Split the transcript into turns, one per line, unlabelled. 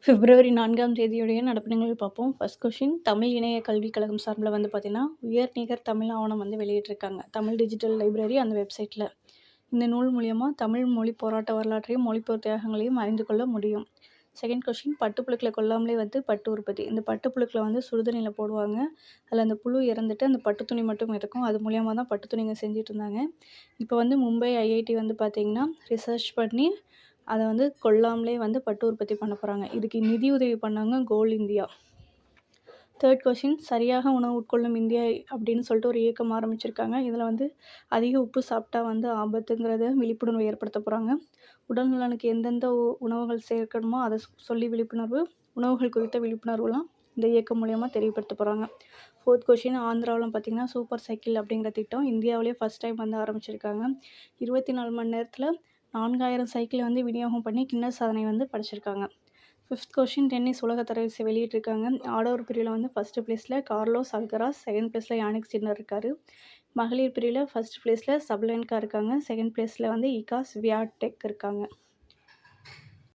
பிப்ரவரி 4ஆம் தேதியுடைய நடப்பு நிகழ்வு பார்ப்போம். ஃபர்ஸ்ட் கொஸ்டின் தமிழ் இணைய கல்விக் கழகம் சார்பில வந்து பார்த்தீங்கன்னா, உயர்நிகர் தமிழ் ஆவணம் வந்து வெளியிட்டிருக்காங்க. தமிழ் டிஜிட்டல் லைப்ரரி அந்த வெப்சைட்ல. இந்த நூல் மூலியமா தமிழ் மொழி போராட்ட வரலாற்றையும், மொழிப்போர் தியாகங்களையும் அறிந்து கொள்ள முடியும். செகண்ட் கொஸ்டின் பட்டுப்புழுக்கள கொல்லாமலே வந்து பட்டு உற்பத்தி. இந்த பட்டுப்புழுக்கள வந்து சுடுதண்ணீல போடுவாங்க. அதில அந்த புழு இறந்துட்டு அந்த பட்டு துணி மட்டும் இருக்கும். அது மூலியமா தான் பட்டு துணிங்க செஞ்சுட்டு இருந்தாங்க. இப்போ வந்து மும்பை ஐஐடி வந்து பார்த்தீங்கன்னா, ரிசர்ச் பண்ணி அத வந்து கொல்லாமலே வந்து பட்டு உற்பத்தி பண்ண போறாங்க. இதுக்கு நிதியுதவி பண்ணாங்க கோல் இந்தியா. தேர்ட் கொஸ்டின் சரியாக உணவு உட்கொள்ளும் இந்தியா அப்படின்னு சொல்லிட்டு ஒரு இயக்கம் ஆரம்பிச்சிருக்காங்க. இதில் வந்து அதிக உப்பு சாப்பிட்டா வந்து ஆபத்துங்கிறத விழிப்புணர்வு ஏற்படுத்த போகிறாங்க. உடல் நலனுக்கு எந்தெந்த உணவுகள் சேர்க்கணுமோ அதை சொல்லி விழிப்புணர்வு, உணவுகள் குறித்த விழிப்புணர்வுலாம் இந்த இயக்கம் மூலயமா தெரியப்படுத்த போகிறாங்க. ஃபோர்த் கொஸ்டின் ஆந்திராவில் பார்த்திங்கன்னா சூப்பர் சைக்கிள் அப்படிங்கிற திட்டம் இந்தியாவிலேயே ஃபஸ்ட் டைம் வந்து ஆரம்பிச்சிருக்காங்க. 24 மணி நேரத்தில் 4000 சைக்கிளை வந்து விநியோகம் பண்ணி கின்னஸ் சாதனை வந்து படைச்சிருக்காங்க. ஃபிஃப்த் கொஸ்டின் டென்னிஸ் உலக தரவரிசை வெளியிட்டிருக்காங்க. ஆடவர் பிரிவில் வந்து ஃபஸ்ட்டு ப்ளேஸில் கார்லோஸ் அல்கராஸ், செகண்ட் ப்ளேஸில் யானிக் சின்னர் இருக்கார். மகளிர் பிரிவில் ஃபஸ்ட் ப்ளேஸில் சப்லென்கா இருக்காங்க. செகண்ட் ப்ளேஸில் வந்து இகா ஸ்வியாடெக் இருக்காங்க.